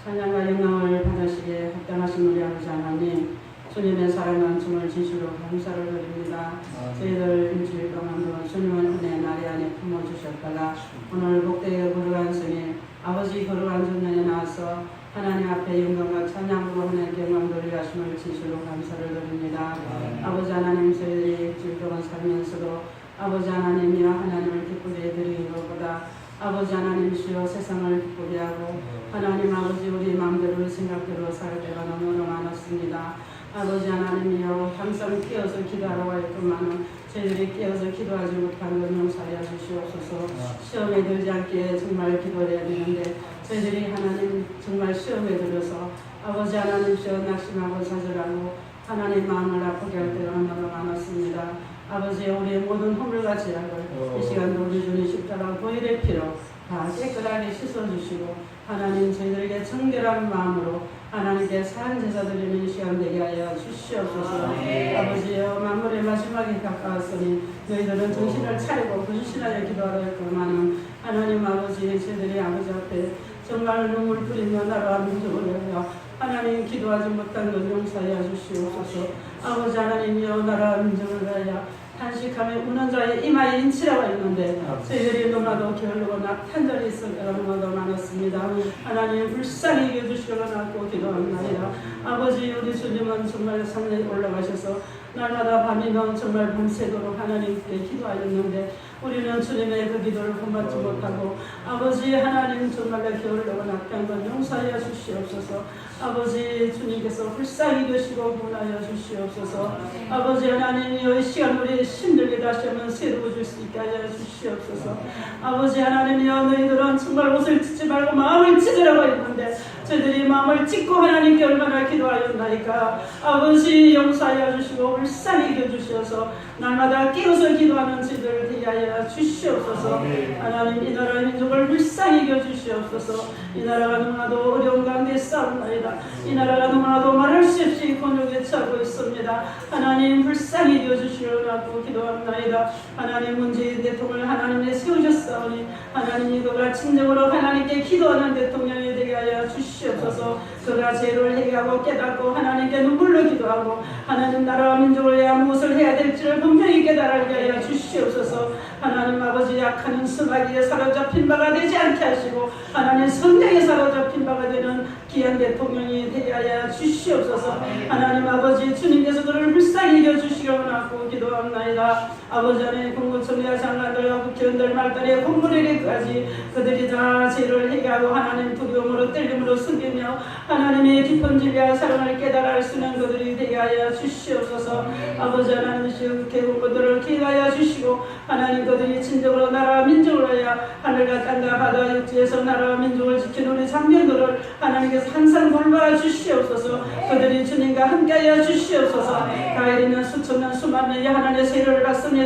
찬양과 영광을 받으시기에 합당하신 우리 아버지 하나님, 주님의 사랑은 정말 진실로 감사를 드립니다. 저희들 일주일 동안도 주님은 은혜 날이 안에 품어주셨다가 오늘 복되게 거룩한 성에 아버지 거룩한 전년에 나와서 하나님 앞에 영광과 찬양으로 하나님께 영광 돌리하심을 진실로 감사를 드립니다. 아버지 하나님, 저희들이 일주일 동안 살면서도 아버지 하나님이여 하나님을 기쁘게 드리는 것보다 아버지 하나님이시여 세상을 기쁘게 하고 하나님 아버지 우리 마음대로 생각대로 살 때가 너무너무 많았습니다. 아버지 하나님이여 항상 깨어서 기도하라고 했건만은 저희들이 깨어서 기도하지 못한 것 용서하여 주시옵소서. 시험에 들지 않게 정말 기도해야 되는데 저희들이 하나님 정말 시험에 들어서 아버지 하나님이시여 낙심하고 좌절하고 하나님 마음을 아프게 할 때가 너무너무 많았습니다. 아버지 우리의 모든 허물과 죄악을 이 시간도 우리 주님 십자가 보혈의 피로 다 깨끗하게 씻어주시고 하나님 저희들에게 정결한 마음으로 하나님께 산 제사 드리는 시간 되게 하여 주시옵소서. 아버지여 만물의 마지막에 가까웠으니 너희들은 정신을 차리고 근신하여 기도하라 했건만은 하나님 아버지 저희들이 아버지 앞에 정말 눈물 뿌리며 나라와 민족을 위하여 하나님 기도하지 못한 것 용서하여 주시옵소서. 아버지 하나님이여 나라와 민족을 위하여 탄식하며 우는 자의 이마에 인치라고 했는데 저희들이 너무나도 게을르고 탄절이 있을 때가 너무나도 많았습니다. 하나님 불쌍히 여겨주시고 나고 기도합니다. 아버지 우리 주님은 정말 산에 올라가셔서 날마다 밤이면 정말 밤새도록 하나님께 기도하였는데 우리는 주님의 그 기도를 본받지 못하고 아버지 하나님 정말 게을르고 낙한 것 용서하여 주시옵소서. 아버지 주님께서 불쌍히 여시고 구원하여 주시옵소서. 아버지 하나님 이 시간 우리 힘들게 다시 한번 새로워질 수 있게 하여 주시옵소서. 아버지 하나님이여 너희들은 정말 옷을 찢지 말고 마음을 찢으라고 했는데 저희들이 마음을 찢고 하나님께 얼마나 기도하였나이까. 아버지 용서하여 주시고 불쌍히 여겨주셔서 날마다 깨어서 기도하는 저희들을 되게 하여 주시옵소서. 하나님 이 나라 민족을 불쌍히 여겨주시옵소서. 이 나라가 너무나도 어려운 가운데 싸움나이다. 이 나라가 너무나도 말할 수 없이 곤욕에 처하고 있습니다. 하나님 불쌍히 여겨주시려고 기도합나이다. 하나님 문재인 대통령을 하나님에 세우셨사오니 하나님 그가 진정으로 하나님께 기도하는 대통령이 되게 하여 주시옵소서. 그가 죄를 해결하고 깨닫고 하나님께 눈물로 기도하고 하나님 나라와 민족을 위하여 무엇을 해야 될지를 분명히 깨달게 하여 주시옵소서. 하나님 아버지 약한 수마귀에 사로잡힌 바가 되지 않게 하시고 하나님 성령에 사로잡힌 바가 되는 귀한 대통령이 되게 하여 주시옵소서. 하나님 아버지 주님께서 그를 불쌍히 여겨주시기를 원하고 기도합나이다. 아버지 하나님 공무총리와 장관들과 국회의원들 말단의 공무원에게까지 그들이 다 죄를 해결하고 하나님 두려움으로 떨림으로 숨기며 하나님의 깊은 진리와 사랑을 깨달아 알 수 있는 그들이 되게 하여 주시옵소서. 아버지 하나님 국회 공무원들을 기회하여 주시고 하나님 그들이 진정으로 나라와 민족을 위하여 하늘과 땅과 바다 육지에서 나라와 민족을 지키는 우리 장병들을 하나님께서 항상 돌봐 주시옵소서. 그들이 주님과 함께하여 주시옵소서. 가해리는 수천년 수만년이 하나님의 세례를 받습니다.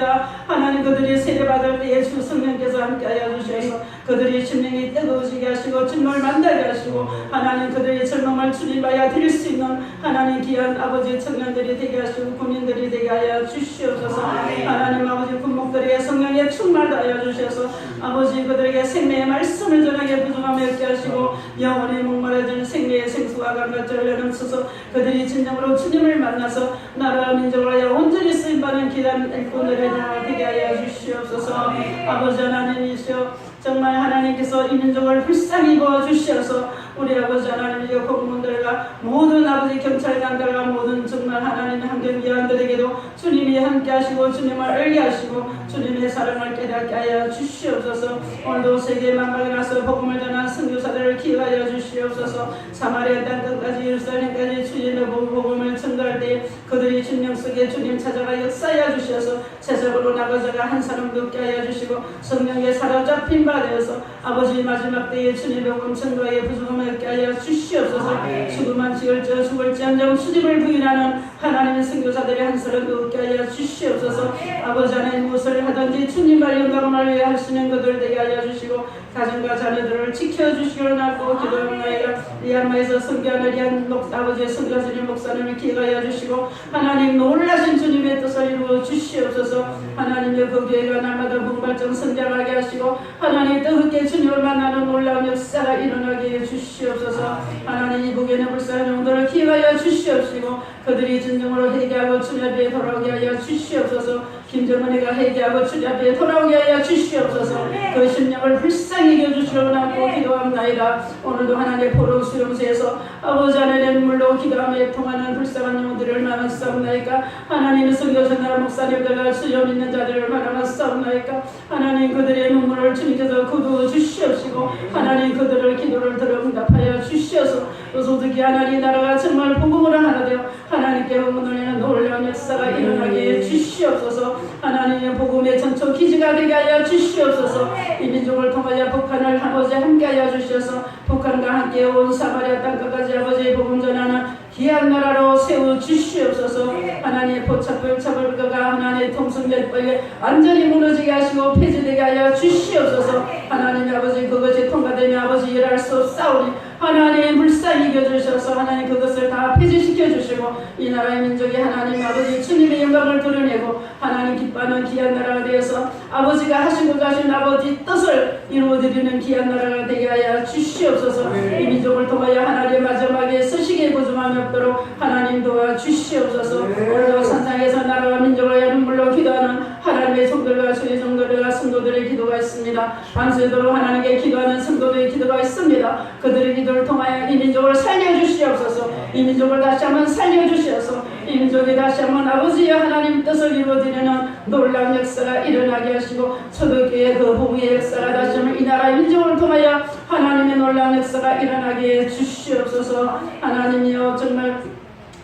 하나님 그들이 세례받을 때에 주 성령께서 함께하여 주셔서 그들이 심령이 뜨거워지게 하시고 주님을 만나게 하시고 하나님 그들의 젊음을 주님하여 드릴 수 있는 하나님 귀한 아버지 청년들이 되게 하시고 군인들이 되게 하여 주시옵소서. 하나님 아버지 군목들에게 성령의 충만하여 주셔서 아버지 그들에게 생명의 말씀을 전하게 부족함이 없게 하시고 영원히 목마르던 생명의 생수와 감각절을 넘쳐서 그들이 진정으로 주님을 만나서 나라와 민족을 하여 온전히 쓰임받는 귀한 일꾼들을 되게 하여 주시옵소서. 아버지 하나님이시여 정말 하나님께서 이 민족을 불쌍히 보아주셔서 우리 아버지 하나님의 공무원들과 모든 아버지 경찰관들과 모든 정말 하나님의 환경위원들에게도 주님이 함께 하시고 주님을 알게 하시고 주님의 사랑을 깨닫게 하여 주시옵소서. 오늘도 세계 만방에 나서 복음을 전한 선교사들을 기회하여 주시옵소서. 사마리아 땅 끝까지 예루살렘까지 주님의 복음을 전달할 때 그들이 주님 속에 주님 찾아가 역사하여 주셔서 세상으로 나가자가 한 사람도 없게 하여 주시고 성령에 사로잡힌 바 되어서 아버지 마지막 때에 주님의 복음 전도에 부족함을 얻게 하여 주시옵소서. 죽음한 지을지어 죽을지언정 주님을 부인하는 하나님의 선교사들의 한 사람도 얻게 하여 주시옵소서. 아버지 하나님 무엇을 하든지 주님의 영광을 위해 하시는 것들 되게 하여 주시고 가정과 자녀들을 지켜주시기를 원하고 기도합니다. 리안마에서 선교하는 아버지의 선교사님 목사님을 기억하여 주시고 하나님 놀라신 주님의 뜻을 이루어 주시옵소서. 하나님의 그 교회가 날마다 분발점 성장하게 하시고 하나님 뜨겁게 주님을 만나는 놀라운 역사가 일어나게 해 주시옵소서. 하나님 이 북에는 불쌍한 영혼들을 기억하여 주시옵시고 그들이 진정으로 회개하고 주님 앞에 돌아오게 하여 주시옵소서. 김정은이가 회개하고 주님 앞에 돌아오게 하여 주시옵소서. 그 심령을 불쌍히 여주시려고 기도합나이다. 오늘도 하나님의 포로 수용소에서 아버지 하나님의 물로 기도하며 통하는 불쌍한 영혼들을 얼마나 싸움나이까. 하나님의 선교사나 목사님들과 수염 있는 자들을 얼마나 싸움나이까. 하나님 그들의 눈물을 주님께서 거두어 주시옵시고 하나님 그들을 기도를 들어 응답하여 주시옵소서. 소득이 하나님 나라가 정말 복음으로 하나 되어 하나님께 응원하는 놀라운 역사가 일어나게 해 주시옵소서. 하나님의 복음의 전초 기지가 되게 하여 주시옵소서. 이 민족을 통하여 북한을 아버지 함께하여 주셔서 북한과 함께 온 사마리아 땅까지 아버지의 복음 전하는 귀한 나라로 세워주시옵소서. 하나님의 포착불차불가가 하나님의 통성결법에 완전히 무너지게 하시고 폐지되게 하여 주시옵소서. 하나님 아버지 그것이 통과되며 아버지 일할 수 없사오니 하나님 불쌍히 이겨주셔서 하나님 그것을 다 폐지시켜 주시고 이 나라의 민족이 하나님 아버지 주님의 영광을 드러내고 하나님 기뻐하는 귀한 나라가 되어서 아버지가 하신 것 하신 아버지 뜻을 이루어드리는 귀한 나라가 되게 하여 주시옵소서. 이 민족을 통하여 하나님 마지막에 서식에 부족함이 없도록 하나님 도와주시옵소서. 오늘도 산상에서 나라와 민족을 위하여 눈물로 기도하는 하나님의 성도들과 주의 성도들과 성도들의 기도가 있습니다. 밤새도록 하나님께 기도하는 성도들의 기도가 있습니다. 그들의 기도를 통하여 이 민족을 살려주시옵소서. 이 민족을 다시 한번 살려주시옵소서. 이 민족이 다시 한번 아버지의 하나님 뜻을 이루어드리는 놀라운 역사가 일어나게 하시고 초대교회의 그 복음의 역사가 다시 한번 이 나라의 민족을 통하여 하나님의 놀라운 역사가 일어나게 주시옵소서. 하나님이여 정말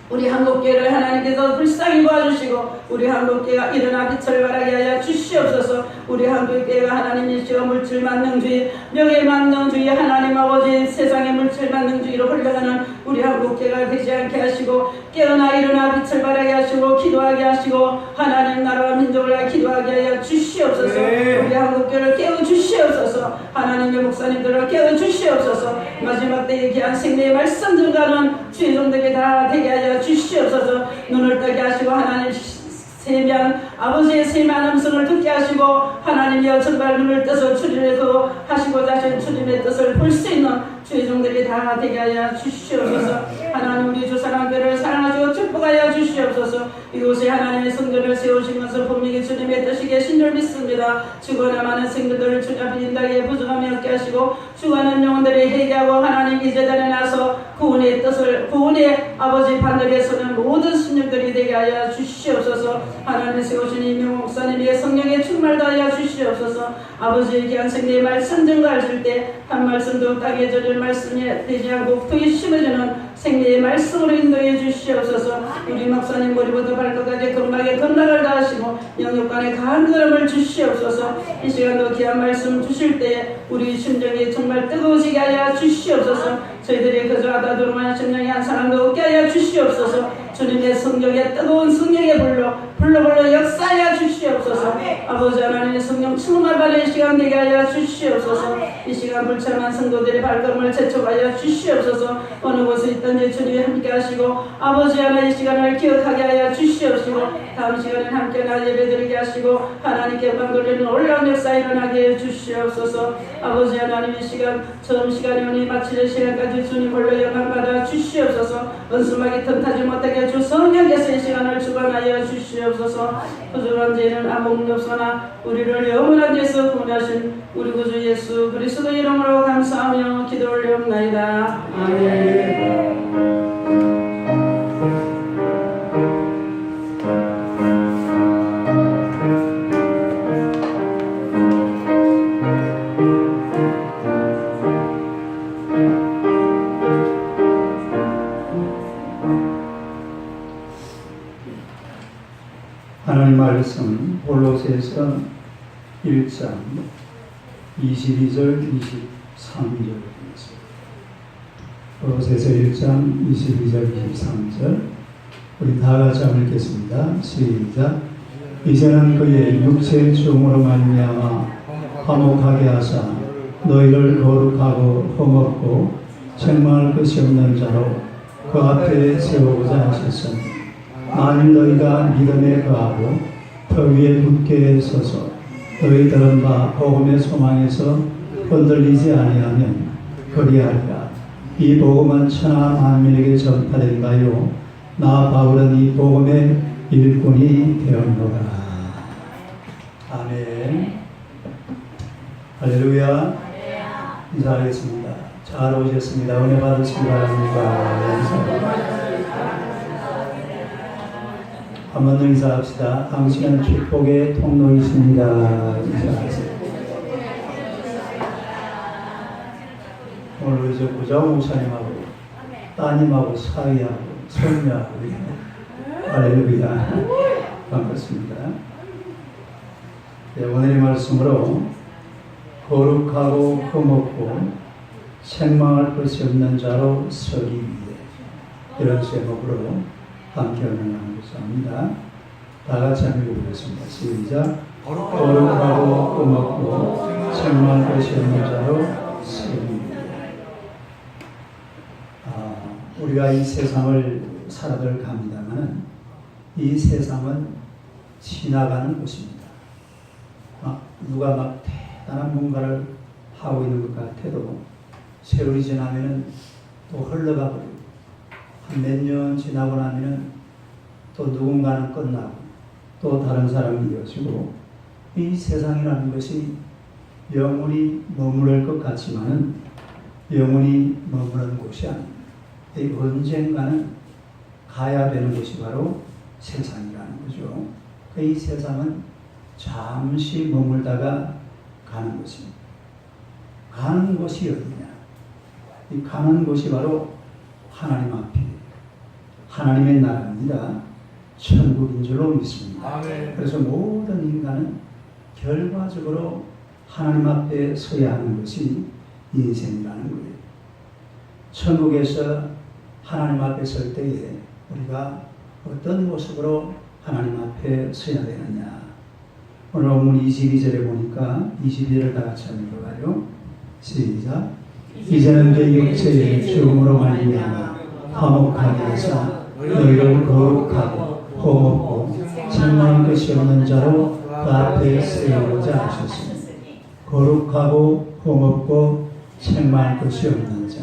우리 한국교회를 하나님께서 불쌍히 도와주시고 우리 한국교회가 일어나 빛을 발하게 하여 주시옵소서. 우리 한국교회가 하나님이시여 물질만능주의 명예만능주의 하나님 아버지 세상의 물질만능주의로 흘러가는 우리 한국교회가 되지 않게 하시고 깨어나 일어나 빛을 발하게 하시고 기도하게 하시고 하나님 나라와 민족을 위하여 기도하게 하여 주시옵소서. 우리 한국교회를 깨워주시옵소서. 하나님의 목사님들을 깨워주시옵소서. 마지막 때에 귀한 생명의 말씀 증가는 주의 종들에게 다 되게 하여 주시옵소서. 눈을 뜨게 하시고 하나님 세미한 아버지의 세미한 음성을 듣게 하시고 하나님이여 정말 눈을 떠서 주님의 그 하시고자 하신 주님의 뜻을 볼 수 있는 주의 종들이 다 되게 하여 주시옵소서. 하나님 우리 주사랑교회를 사랑하시고 축복하여 주시옵소서. 이곳에 하나님의 성전을 세우신 것을 분명히 주님의 뜻이 계신 줄 믿습니다. 죽어나 많은 생들을 주님 앞에 인다게 부정함이 없게 하시고 죽어가는 영혼들이 회개하고 하나님 이 제단에 나서 구원의 뜻을 구원의 아버지 바늘에 서는 모든 신령들이 되게 하여 주시옵소서. 하나님 세우신 이명 목사님의 성령의 충만을 하여 주시옵소서. 아버지의 귀한 생명의 말씀 증거하실 때 한 말씀도 땅에 젖을 말씀이 되지 않고 크게 심어주는 생명의 말씀으로 인도해 주시옵소서. 우리 목사님 머리부터 발끝까지 건강에 건강을 다하시고 영육간에 강한 걸음을 주시옵소서. 이 시간도 귀한 말씀 주실 때 우리 심정이 정말 뜨거워지게 하여 주시옵소서. 저희들이 그저 아다도로만 심령이 한 사람도 없게 하여 주시옵소서. 주님의 성령의 뜨거운 성령의 불로 역사하여 주시옵소서. 아버지 하나님의 성령 충만받는 시간 되게 하여 주시옵소서. 이 시간 불참한 성도들의 발걸음을 재촉하여 주시옵소서. 어느 곳에 있든지 주님이 함께 하시고 아버지 하나님 이 시간을 기억하게 하여 주시옵시고 다음 시간에 함께 나 예배드리게 하시고 하나님께 영광 돌리는 놀라운 역사 일어나게 해 주시옵소서. 아버지 하나님 이 시간 처음 시간이 오니 마치는 시간까지 주님 홀로 영광 받아 주시옵소서. 은수막이 틈타지 못하게 주 성령께서 이 시간을 주관하여 주시옵소서. 부족한 죄는 아무 없으나 우리를 영원한 데서 구원하신 우리 구주 예수 그리스도 이름으로 감사하며 기도 올리옵나이다. 아멘. 하나님 말씀 골로새서 1장 22절 23절입니다. 골로새서 1장 22절 23절 우리 다 같이 한번 읽겠습니다. 시작. 이제는 그의 육체의 죽음으로 말미암아 화목하게 하사 너희를 거룩하고 흠없고 책망할 것이 없는 자로 그 앞에 세우고자 하셨으니 만일 너희가 믿음에 거하고 더 위에 굳게 서서 너희들은 바 복음의 소망에서 흔들리지 아니하면 그리하리라. 이 복음은 천하 만민에게 전파된 바요 나 바울은 이 복음의 일꾼이 되었노라. 아멘. 할렐루야. 인사하겠습니다. 잘 오셨습니다. 은혜 받으시기 바랍니다. 한번 더 인사합시다. 당신은 축복의 통로이십니다. 인사하세요. 오늘 우리 저 부장 목사님하고 따님하고 사위하고 손녀하고 할렐루야. 반갑습니다. 네, 오늘의 말씀으로 거룩하고 흠없고 책망할 것이 없는 자로 서기 위해 이런 제목으로 함께 언행하고자 합니다. 다 같이 한번 읽어보겠습니다. 시작. 거룩하고 흠없고 책망할 것이 없는 자로 서기 위해. 우리가 이 세상을 살아들 갑니다만 이 세상은 지나가는 곳입니다. 누가 막 대단한 뭔가를 하고 있는 것 같아도 세월이 지나면 또 흘러가 버리고 한 몇 년 지나고 나면 또 누군가는 끝나고 또 다른 사람이 이어지고 이 세상이라는 것이 영원히 머무를 것 같지만은 영원히 머무는 곳이 아닙니다. 언젠가는 가야 되는 곳이 바로 세상이라는 거죠. 이 세상은 잠시 머물다가 가는 것입니다. 가는 곳이 어디냐? 이 가는 곳이 바로 하나님 앞에 하나님의 나라입니다. 천국인 줄로 믿습니다. 그래서 모든 인간은 결과적으로 하나님 앞에 서야 하는 것이 인생이라는 거예요. 천국에서 하나님 앞에 설 때에 우리가 어떤 모습으로 하나님 앞에 서야 되느냐. 오늘 본문 22절에 보니까 22절을 다 같이 한번 읽어봐요. 시작. 이제는 내 육체의 죽음으로 말미암아 화목하게 하사 너희를 거룩하고 흠없고 책망할 것이 없는 자로 그 앞에 세우고자 하셨으니 거룩하고 흠없고 책망할 것이 없는 자.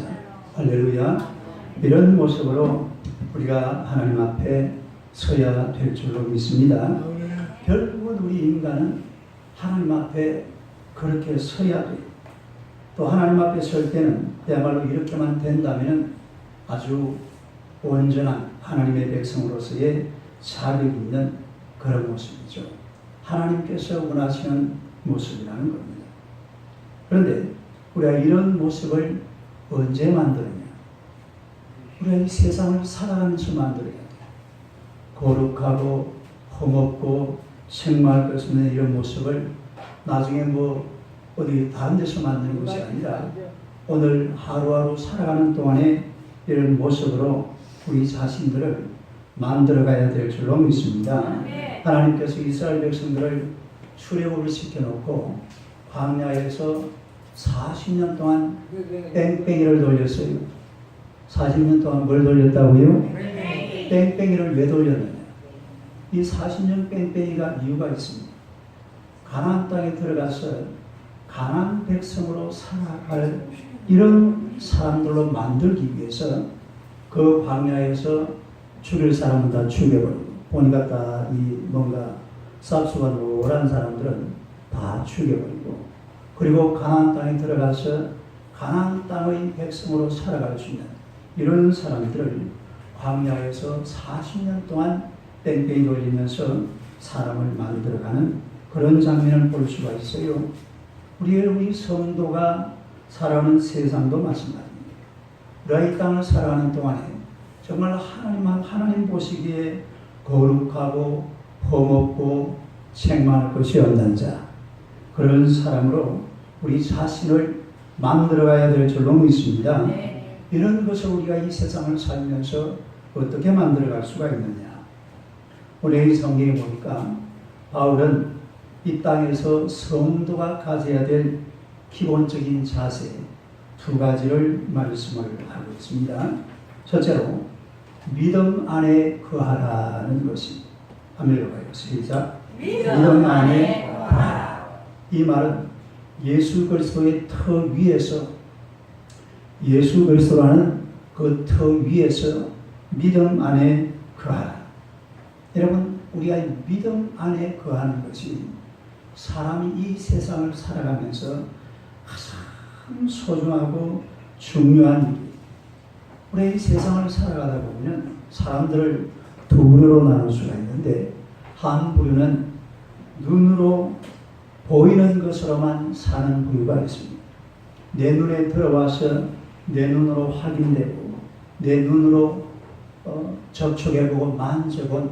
할렐루야. 이런 모습으로 우리가 하나님 앞에 서야 될 줄로 믿습니다. 결국은 우리 인간은 하나님 앞에 그렇게 서야 돼요. 또 하나님 앞에 설 때는 그야말로 이렇게만 된다면 아주 온전한 하나님의 백성으로서의 자격 있는 그런 모습이죠. 하나님께서 원하시는 모습이라는 겁니다. 그런데 우리가 이런 모습을 언제 만드느냐? 우리가 이 세상을 살아가면서 만들어야 돼요. 거룩하고 흠없고 책망할 것 없는 이런 모습을 나중에 어디 다른 데서 만드는 것이 아니라 오늘 하루하루 살아가는 동안에 이런 모습으로 우리 자신들을 만들어가야 될 줄로 믿습니다. 하나님께서 이스라엘 백성들을 출애굽을 시켜놓고 광야에서 40년 동안 뺑뺑이를 돌렸어요. 40년 동안 뭘 돌렸다고요? 뺑뺑이를 왜 돌렸느냐? 이 40년 뺑뺑이가 이유가 있습니다. 가나안 땅에 들어가서 가나안 백성으로 살아갈 이런 사람들로 만들기 위해서 그 광야에서 죽일 사람은 다 죽여버리고 보니까 다 뭔가 쌉수가 노란 사람들은 다 죽여버리고 그리고 가나안 땅에 들어가서 가나안 땅의 백성으로 살아갈 수 있는 이런 사람들을 광야에서 40년 동안 뺑뺑이 돌리면서 사람을 만들어가는 그런 장면을 볼 수가 있어요. 우리 성도가 살아가는 세상도 마찬가지입니다. 우리가 이 땅을 살아가는 동안에 정말 하나님 보시기에 거룩하고 흠없고 책망할 것이 없는 자 그런 사람으로 우리 자신을 만들어가야 될 줄로 믿습니다. 이런 것을 우리가 이 세상을 살면서 어떻게 만들어갈 수가 있느냐. 우리 이 성경에 보니까 바울은 이 땅에서 성도가 가져야 될 기본적인 자세 두 가지를 말씀을 하고 있습니다. 첫째로 믿음 안에 거하라는 것입니다. 한번 읽어봐요. 시작. 믿음 안에 거하라. 이 말은 예수 그리스도의 터 위에서, 예수 그리스도라는 그 터 위에서 믿음 안에 거하라. 여러분, 우리가 믿음 안에 거하는 것이 사람이 이 세상을 살아가면서 가장 소중하고 중요한 일이에요. 우리 이 세상을 살아가다 보면 사람들을 두 부류로 나눌 수가 있는데, 한 부류는 눈으로 보이는 것으로만 사는 부류가 있습니다. 내 눈에 들어와서 내 눈으로 확인되고 내 눈으로 접촉해보고 만져본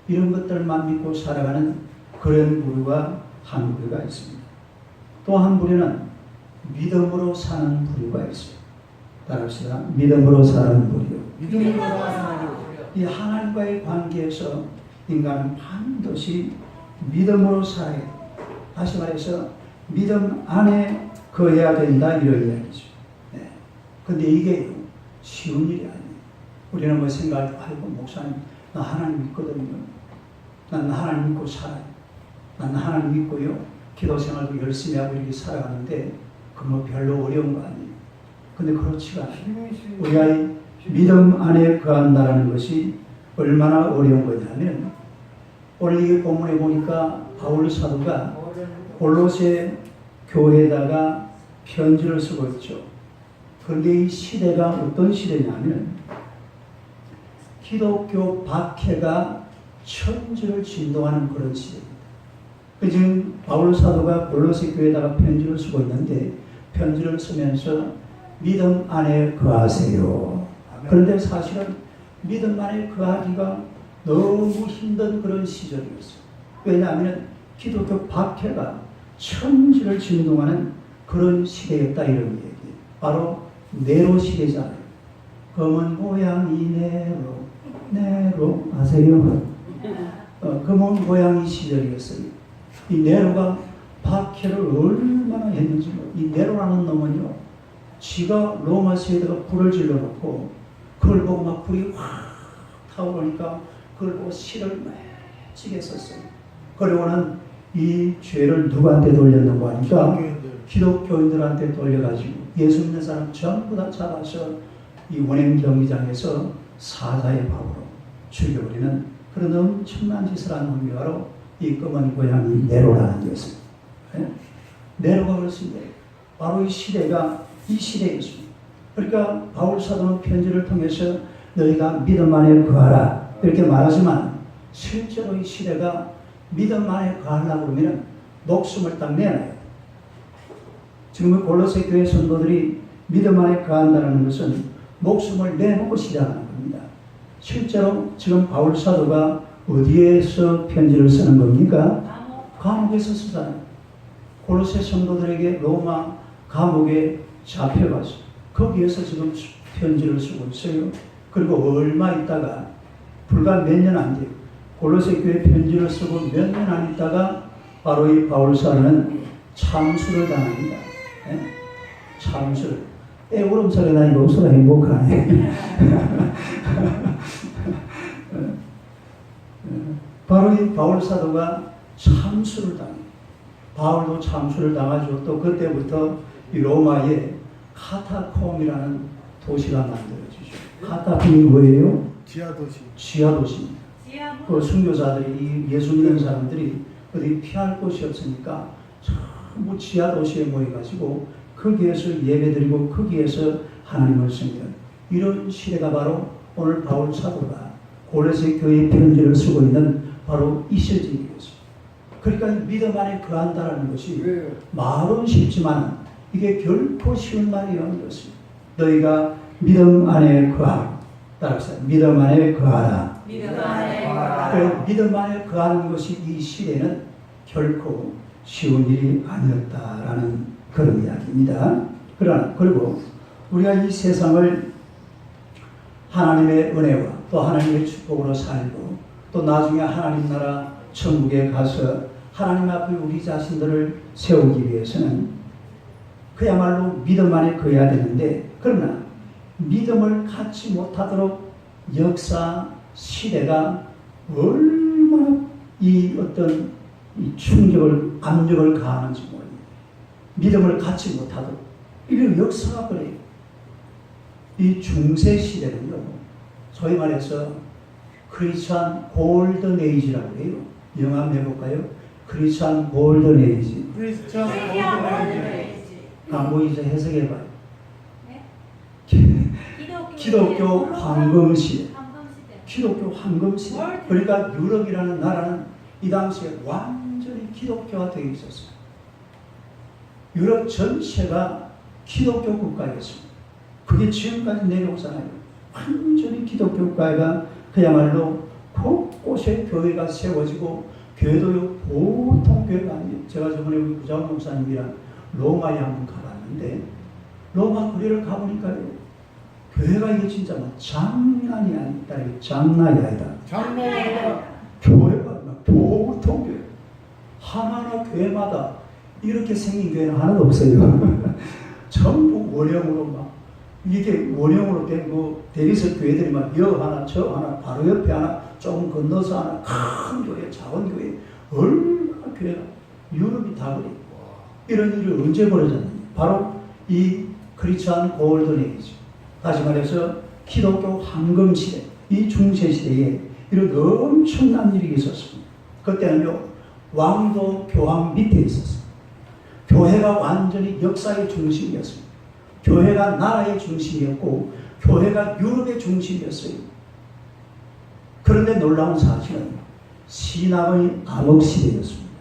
이런 것들만 믿고 살아가는 그런 부류가 한 부류가 있습니다. 또 한 부류는 믿음으로 사는 부류가 있습니다. 따라합시다. 믿음으로 사는 부류. 이 하나님과의 관계에서 인간은 반드시 믿음으로 살아야 돼요. 다시 말해서 믿음 안에 거해야 된다, 이런 이야기죠. 네. 근데 이게 쉬운 일이 아니에요. 우리는 뭐 생각할 때, 아이고 목사님 나 하나님 믿거든요. 난 하나님 믿고 살아요. 난 하나님 믿고요, 기도 생활도 열심히 하고 이렇게 살아가는데 그 뭐 별로 어려운 거 아니에요. 근데 그렇지가 않아요. 우리가 믿음 안에 거한다는 것이 얼마나 어려운 거냐면, 오늘 이 본문에 보니까 바울 사도가 골로새 교회에다가 편지를 쓰고 있죠. 그런데 이 시대가 어떤 시대냐면 기독교 박해가 천지를 진동하는 그런 시대입니다. 지금 바울 사도가 골로새 교회에다가 편지를 쓰고 있는데, 편지를 쓰면서 믿음 안에 거하세요. 그런데 사실은 믿음 안에 거하기가 너무 힘든 그런 시절이었어요. 왜냐하면 기독교 박해가 천지를 진동하는 그런 시대였다, 이런 얘기예요. 바로 네로 시대잖아요. 검은 고양이 네로 아세요? 검은 고양이 시절이었어요. 이 네로가 박해를 얼마나 했는지, 이 네로라는 놈은요, 지가 로마 시에다가 불을 질러놓고 그걸 보고 막 불이 확 타오르니까 그걸 보고 실을 맺히게 썼어요. 그리고는 이 죄를 누구한테 돌렸는고 하니까 기독교인들한테 돌려가지고 예수 믿는 사람 전부 다 잡아서 이 원행 경기장에서 사자의 밥으로 죽여버리는 그런 엄청난 짓을 한 놈이 바로 이 검은 고양이 네로라는 것입니다. 네로가 그렇습니다. 바로 이 시대가 이 시대였습니다. 그러니까 바울 사도는 편지를 통해서 너희가 믿음 안에 거하라 이렇게 말하지만, 실제로 이 시대가 믿음 안에 거하려고 그러면 목숨을 딱 내놔요. 지금 골로새 교회 성도들이 믿음 안에 거한다는 것은 목숨을 내놓고 시작하는 겁니다. 실제로 지금 바울 사도가 어디에서 편지를 쓰는 겁니까? 감옥에서 쓰잖아요. 골로새 성도들에게 로마 감옥에 잡혀가서 거기에서 지금 편지를 쓰고 있어요. 그리고 얼마 있다가, 불과 몇 년 안 돼요, 골로새 교회 편지를 쓰고 몇 년 안 있다가 바로 이 바울 사도는 참수를 당합니다. 네? 참수를. 울음소리 나니까 웃어라 행복하네. 바로 이 바울 사도가 참수를 당해요. 바울도 참수를 당하죠. 또 그때부터 이 로마에 카타콤이라는 도시가 만들어지죠. 카타콤이 뭐예요? 지하도시입니다. 그 순교자들이, 예수 믿는 사람들이 어디 피할 곳이 없으니까 전부 지하도시에 모여가지고 거기에서 예배드리고 거기에서 하나님을 섬기는 이런 시대가 바로 오늘 바울 사도가 골로새 교회에 편지를 쓰고 있는 바로 이 시절이었습니다. 그러니까 믿음 안에 거한다는 것이 말은 쉽지만 이게 결코 쉬운 말이 아닌 것입니다. 너희가 믿음 안에 거하라. 따라서 믿음 안에 거하라. 믿음 안에 거하라. 믿음 안에 거하는 것이 이 시대는 결코 쉬운 일이 아니었다라는 그런 이야기입니다. 그리고 우리가 이 세상을 하나님의 은혜와 또 하나님의 축복으로 살고 또 나중에 하나님 나라 천국에 가서 하나님 앞에 우리 자신들을 세우기 위해서는 그야말로 믿음 안에 거해야 되는데, 그러나 믿음을 갖지 못하도록 역사, 시대가 얼마나 이 어떤 이 충격을, 압력을 가하는지 모릅니다. 믿음을 갖지 못하도록. 이런 역사가 그래요. 이 중세 시대는요, 소위 말해서 크리스천 골든 에이지라고 해요. 영화 한번 해볼까요? 크리스천 골든 에이지. 크리스천 뭐 이제 해석해봐요. 네? 기독교 황금 시대. 황금 시대. 기독교 황금 시대. 그러니까 유럽이라는 나라는 이 당시에 완전히 기독교화 되어 있었어요. 유럽 전체가 기독교 국가였습니다. 그게 지금까지 내려오잖아요. 완전히 기독교 국가가 그야말로 곳곳에 교회가 세워지고, 교회도 보통 교회가 아니에요. 제가 저번에 우리 구자원 목사님이랑 로마에 한번 가봤는데, 로마 거리를 가보니까요, 교회가 이게 진짜 뭐 장난이 아니다. 장난이 아니다. 장로가 교회가 막 보통 교회. 하나하나 교회마다 이렇게 생긴 교회는 하나도 없어요. 전부 원형으로 막, 이게 원형으로 된 그 대리석 교회들이 막 여 하나, 저 하나, 바로 옆에 하나, 조금 건너서 하나, 큰 교회, 작은 교회, 얼마나 교회가, 유럽이 다 그래요. 이런 일이 언제 벌어졌느냐? 바로 이 크리스천 골든 에이지. 다시 말해서 기독교 황금 시대, 이 중세 시대에 이런 엄청난 일이 있었습니다. 그때는요, 왕도 교황 밑에 있었습니다. 교회가 완전히 역사의 중심이었습니다. 교회가 나라의 중심이었고, 교회가 유럽의 중심이었어요. 그런데 놀라운 사실은 신앙의 암흑 시대였습니다.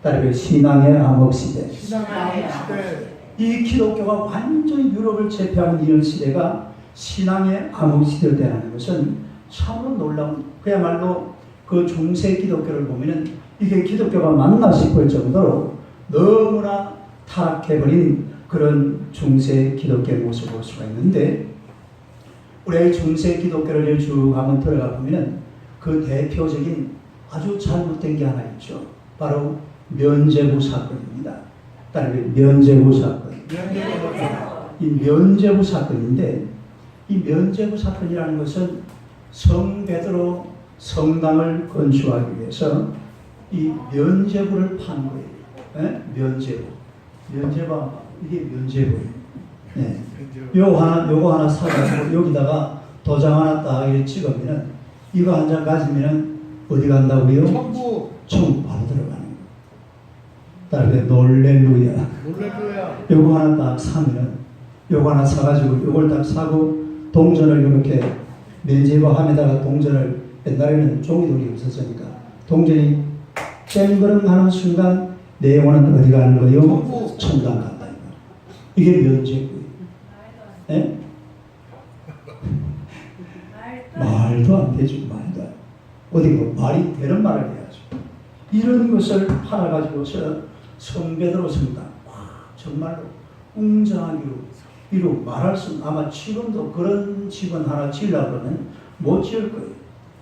따르게 신앙의 암흑 시대. 신앙의 시대. 이 기독교가 완전히 유럽을 제패하는 이런 시대가 신앙의 암흑 시대라는 것은 참으로 놀라운, 그야말로 그 중세 기독교를 보면은 이게 기독교가 맞나 싶을 정도로 너무나 타락해버린 그런 중세 기독교의 모습을 볼 수가 있는데, 우리 중세 기독교를 쭉 한번 들어가 보면은 그 대표적인 아주 잘못된 게 하나 있죠. 바로 면죄부 사건입니다. 따르게 면죄부 사건. 이 면죄부 사건인데, 이 면죄부 사건이라는 것은 성 베드로 성당을 건축하기 위해서 이 면죄부를 판 거예요. 네? 면죄부. 면죄부, 이게 면죄부예요. 네. 요거 하나 사가지고 여기다가 도장 하나 딱 찍으면은, 이거 한 장 가지면은 어디 간다고요? 천국. 천국 바로 들어가는 거예요. 따르게 놀렐루야. 놀랄거야. 요거 하나 딱 사면은, 요거 하나 사가지고 요걸 딱 사고 동전을 이렇게 면죄부 함에다가 동전을, 옛날에는 종이돌이 없었으니까 동전이 쨍그름 하는 순간 내 영혼은 어디 가는 거예요? 천당 간다. 이게 면죄부예요. 네? 말도 안 되죠. 말도 안. 어디 뭐 말이 되는 말을 해야죠. 이런 것을 팔아가지고서 성베드로 성당, 정말로 웅장하기로 이루 말할 수, 아마 지금도 그런 집은 하나 지으려고 그러면 못 지을 거예요.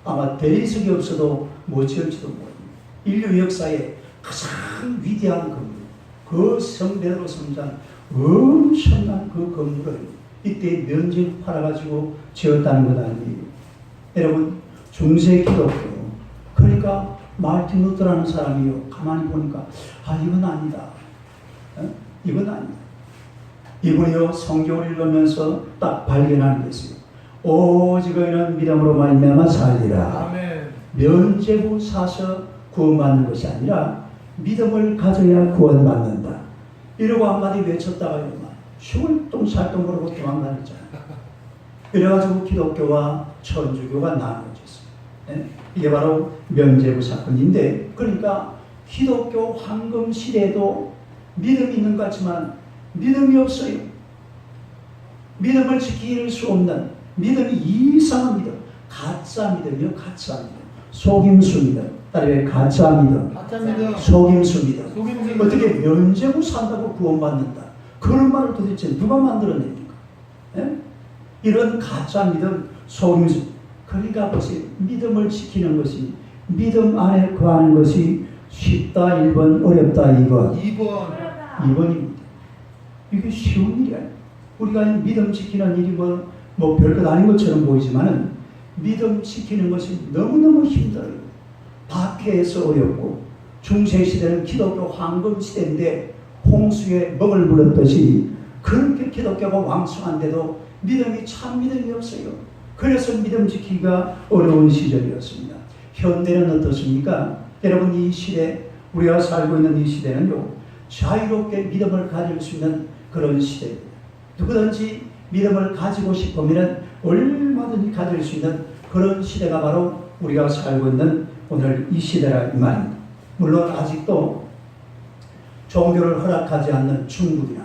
아마 대리석이 없어도 못 지을지도 모릅니다. 인류 역사에 가장 위대한 건물, 그 성베드로 성당, 엄청난 그 건물을 이때 면죄부 팔아가지고 지었다는 것 아니에요. 여러분, 중세 기독교, 그러니까 마르틴 루터라는 사람이요, 가만히 보니까 이건 아니다. 이건 아니다. 이분이요, 성경을 읽으면서 딱 발견하는 게 있어요. 오직 의인은 믿음으로 말미암아 살리라. 아멘. 면죄부 사서 구원받는 것이 아니라 믿음을 가져야 구원받는다. 이러고 한마디 외쳤다가요, 흉을똥살똥 그러고 도망다녔잖아요. 이래가지고 기독교와 천주교가 나눠졌어요. 네? 이게 바로 면죄부 사건인데, 그러니까 기독교 황금 시대에도 믿음이 있는 것 같지만 믿음이 없어요. 믿음을 지킬 수 없는, 믿음이 이상한 믿음, 가짜 믿음이요, 가짜 믿음, 속임수 믿음, 따르게 가짜 믿음, 가짜 믿음. 속임수 믿음. 속임수 어떻게 면죄부 산다고 구원받는다? 그런 말을 도대체 누가 만들어냅니까? 예? 이런 가짜 믿음, 속임수. 그러니까 보세요. 믿음을 지키는 것이, 믿음 안에 거하는 것이 쉽다 1번, 어렵다 2번. 2번. 2번입니다. 이게 쉬운 일이 아니에요. 우리가 믿음 지키는 일이 뭐 별것 아닌 것처럼 보이지만은 믿음 지키는 것이 너무너무 힘들어요. 박해에서 어렵고, 중세시대는 기독교 황금시대인데 홍수에 먹을 물었듯이 그렇게 기독교가 왕성한데도 믿음이 참 믿음이 없어요. 그래서 믿음 지키기가 어려운 시절이었습니다. 현대는 어떻습니까? 여러분, 이 시대, 우리가 살고 있는 이 시대는요, 자유롭게 믿음을 가질 수 있는 그런 시대입니다. 누구든지 믿음을 가지고 싶으면 얼마든지 가질 수 있는 그런 시대가 바로 우리가 살고 있는 오늘 이 시대라 이 말입니다. 물론 아직도 종교를 허락하지 않는 중국이나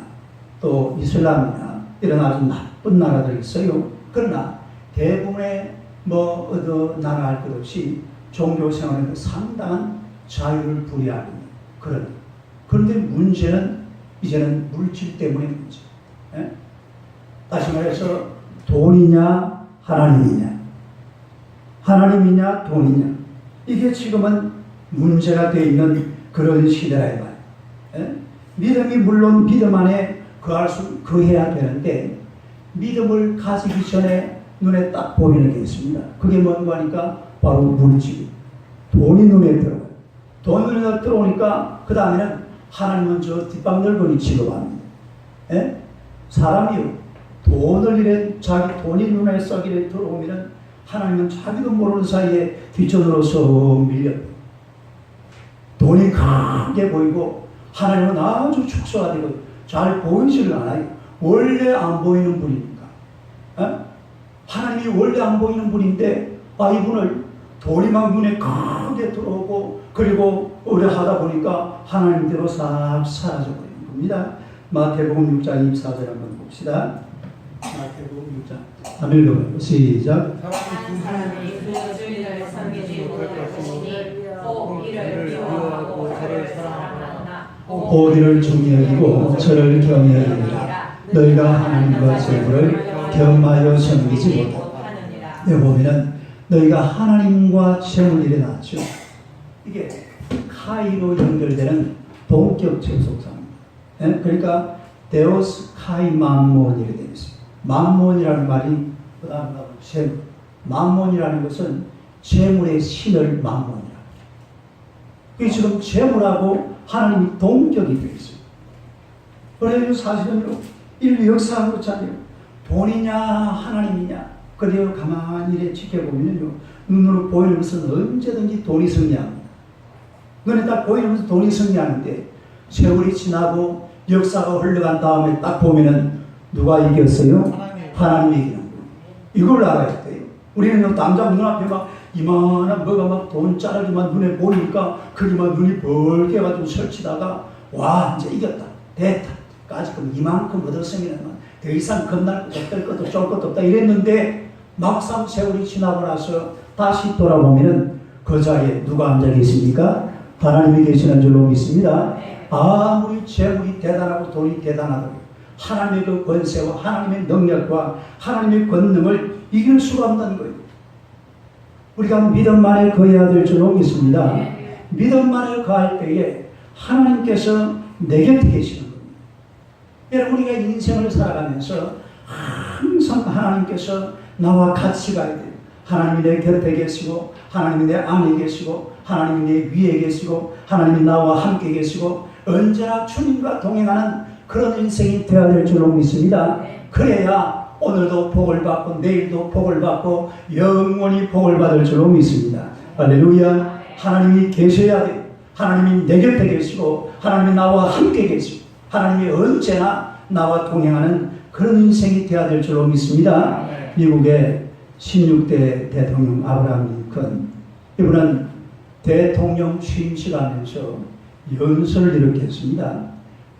또 이슬람이나 이런 아주 나쁜 나라들이 있어요. 그러나 대부분의 어느 나라 할 것 없이 종교 생활에는 상당한 자유를 부여하고 있는 그런데 문제는 이제는 물질 때문에 문제. 예? 다시 말해서 돈이냐 하나님이냐, 하나님이냐 돈이냐, 이게 지금은 문제가 되어 있는 그런 시대라 이 말이에요. 예? 믿음이 물론 믿음 안에 거해야 되는데, 믿음을 가지기 전에 눈에 딱 보이는 게 있습니다. 그게 뭔가 하니까 바로 물질, 돈이 눈에 들어가요. 돈이 눈에 들어오니까 그 다음에는 하나님은 저 뒷방 넓은이 취급합니다. 예? 사람이요, 돈을 이래 자기 돈이 눈에 썩 이래 들어오면 하나님은 자기도 모르는 사이에 뒷전으로 쏙 밀려요. 돈이 크게 보이고 하나님은 아주 축소가 되고 잘 보이지를 않아요. 원래 안 보이는 분이니까. 어? 하나님이 원래 안 보이는 분인데 이분을 돈이 막 눈에 크게 들어오고 그리고 오래 하다 보니까 하나님대로 싹 사라져버리는 겁니다. 마태복음 6장 24절 한번 봅시다. 마태복음 6장 한번 읽어봐요. 시작. 사람이 그 주인을 섬기지 못할 것이니 꼭 이를 미워하고 저를 사랑하나 곧 이를 중히 여기고 저를 경히 여기니라. 너희가 하나님과 재물을 겸하여 섬기지 못하느니라. 여기 보면은 너희가 하나님과 재물 이래 놨죠. 이게 카이로 연결되는 동격 접속사입니다. 예? 그러니까 데오스 카이 맘몬 이렇게 되어 있어요. 맘몬이라는 말이 그다음 재물. 맘몬이라는 것은 재물의 신을 맘몬이라고. 이 지금 재물하고 하나님이 동격이 되어 있어요. 그래서 사실은 인류 역사하고 그렇잖아요. 돈이냐 하나님이냐. 그래요. 가만히 이렇게 지켜보면요, 눈으로 보이는 것은 언제든지 돈이 승리합니다. 눈에 딱 보이는 것은 돈이 승리하는데 세월이 지나고 역사가 흘러간 다음에 딱 보면은 누가 이겼어요? 하나님이 이기는 거예요. 이걸 알아야 돼요. 우리는 당장 눈앞에 막 이만한 뭐가 막 돈자락이만 눈에 보이니까 그기만 눈이 벌게 해가지고 설치다가 와 이제 이겼다 됐다 까지금 이만큼 얻었으면 더 이상 겁날 것도 없을 것도 쫄 것도 없다 이랬는데 막상 세월이 지나고 나서 다시 돌아보면은 그 자리에 누가 앉아 계십니까? 하나님이 계시는 줄로 믿습니다. 아무리 재물이 대단하고 돈이 대단하고 하나님의 그 권세와 하나님의 능력과 하나님의 권능을 이길 수가 없는 거예요. 우리가 믿음만에 거해야 될 줄로 믿습니다. 믿음만에 거할 때에 하나님께서 내 곁에 계시는 겁니다. 여러분, 우리가 인생을 살아가면서 항상 하나님께서 나와 같이 가야 돼요. 하나님이 내 곁에 계시고 하나님이 내 안에 계시고 하나님이 내 위에 계시고 하나님이 나와 함께 계시고 언제나 주님과 동행하는 그런 인생이 되어야 될 줄로 믿습니다. 그래야 오늘도 복을 받고 내일도 복을 받고 영원히 복을 받을 줄로 믿습니다. 할렐루야. 하나님이 계셔야 돼요. 하나님이 내 곁에 계시고 하나님이 나와 함께 계시고 하나님이 언제나 나와 동행하는 그런 인생이 되어야 될 줄로 믿습니다. 미국의 16대 대통령 아브라함 링컨, 이분은 대통령 취임식하면서 연설을 이렇게 했습니다.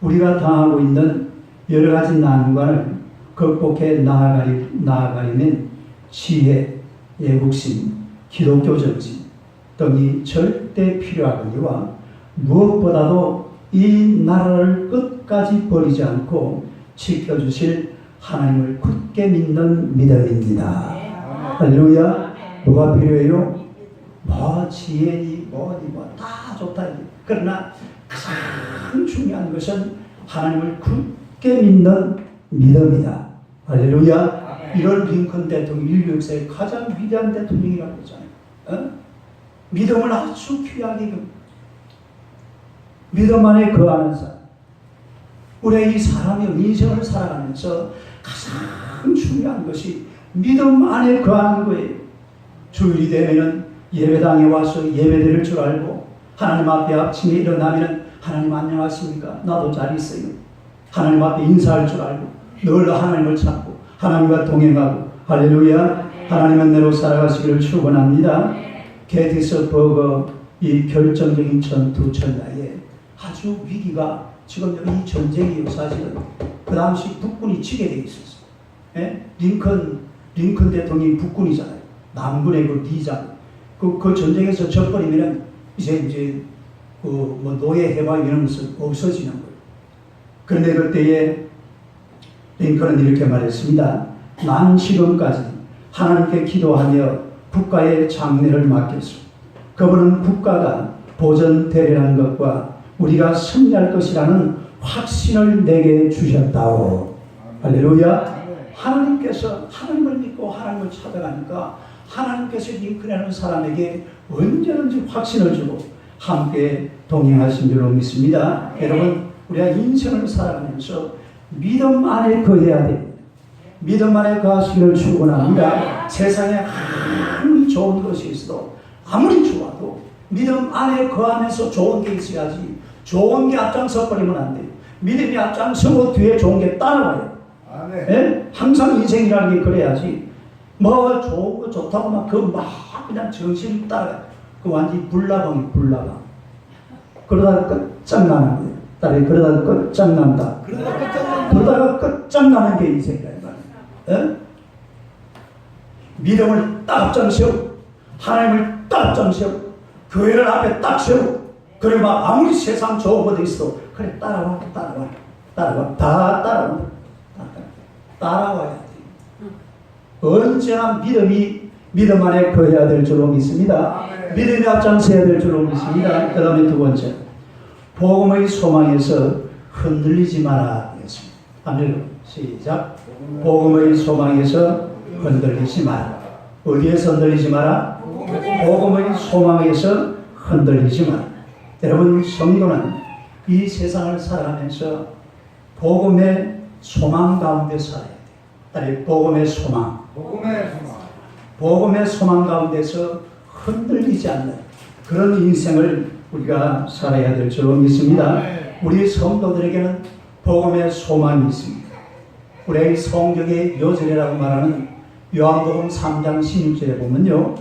우리가 당하고 있는 여러 가지 난관을 극복해 나아가려면 지혜, 애국심, 기독교 정신 등이 절대 필요하거니와 무엇보다도 이 나라를 끝까지 버리지 않고 지켜주실 하나님을 굳게 믿는 믿음입니다. 할렐루야. 뭐가 필요해요? 지혜니 뭐니 다 좋다. 그러나 가장 중요한 것은 하나님을 굳게 믿는 믿음이다. 할렐루야. 이런 링컨 대통령, 인류 역사의 가장 위대한 대통령이라고 그러잖아요. 어? 믿음을 아주 귀하게 여깁니다. 믿음 안에 거하는 사람. 우리의 이 사람의 인생을 살아가면서 가장 중요한 것이 믿음 안에 거하는 거예요. 주일이 되면 예배당에 와서 예배드릴 줄 알고 하나님 앞에 아침에 일어나면 하나님 안녕하십니까? 나도 잘 있어요. 하나님 앞에 인사할 줄 알고 늘 하나님을 찾고 하나님과 동행하고 할렐루야. 하나님은 내로 살아가시기를 축원합니다. 게티스버그 이 결정적인 전투 전날에 아주 위기가 지금 이 전쟁이 사실은 그 당시 북군이 지게 돼 있었어요. 예? 링컨 대통령이 북군이잖아요. 남군의 그 리장. 그 전쟁에서 져버리면 이제 뭐 노예 해방 이런 것은 없어지는 거예요. 그런데 그때에 링컨은 이렇게 말했습니다. 난 지금까지 하나님께 기도하며 국가의 장래를 맡겼습니다. 그분은 국가가 보존되리라는 것과 우리가 승리할 것이라는 확신을 내게 주셨다오. 할렐루야. 하나님께서 하나님을 믿고 하나님을 찾아가니까 하나님께서 링컨이라는 사람에게 언제든지 확신을 주고 함께 동행하신 줄로 믿습니다. 여러분, 우리가 인생을 살아가면서 믿음 안에 거해야 됩니다. 믿음 안에 거하시기를 축원합니다. 세상에 아무리 좋은 것이 있어도 아무리 좋아도 믿음 안에 거하면서 좋은 게 있어야지. 좋은 게 앞장서 버리면 안 돼요. 믿음이 앞장서고 뒤에 좋은 게 따라와요. 예? 항상 인생이라는 게 그래야지. 뭐 좋은 거 좋다고 막 그냥 정신 따라. 그 완전히 불나방이 불나방. 그러다가 끝장나는 거예요. 딸이 그러다가 끝장난다. 그러다가 끝장나는 게 인생이다. 예? 믿음을 딱 앞장세우고 하나님을 딱 앞장세우고 교회를 앞에 딱 세우고 그리고 막 아무리 세상 좋은 것도 있어도 그래 따라와 다 따라와야 돼. 언제나 믿음 안에 거해야 될 줄로 믿습니다. 믿음이 앞장서야 될 줄로 믿습니다. 그 다음에 두 번째, 복음의 소망에서 흔들리지 마라 하겠습니다. 아멘. 시작. 복음의 소망에서 흔들리지 마라. 어디에서 흔들리지 마라? 복음의 소망에서 흔들리지 마라. 여러분, 성도는 이 세상을 살아가면서 복음의 소망 가운데 살아야 돼요. 복음의 소망. 복음의 소망 가운데서 흔들리지 않는 그런 인생을 우리가 살아야 될 줄로 믿습니다. 우리 성도들에게는 복음의 소망이 있습니다. 우리 성경의 요절이라고 말하는 요한복음 3장 16절에 보면요.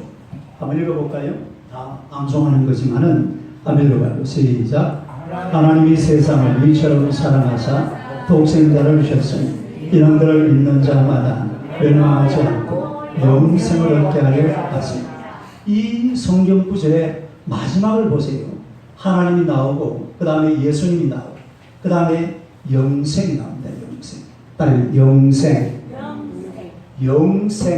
한번 읽어볼까요? 다 암송하는 거지만은 한번 읽어봐요. 시작. 하나님이 세상을 이처럼 사랑하사 독생자를 주셨으니 이놈들을 믿는 자마다 멸망하지 않고 영생을 얻게 하려 하십니다. 이 성경 구절의 마지막을 보세요. 하나님이 나오고 그 다음에 예수님이 나오고 그 다음에 영생이 나옵니다. 영생. 영생.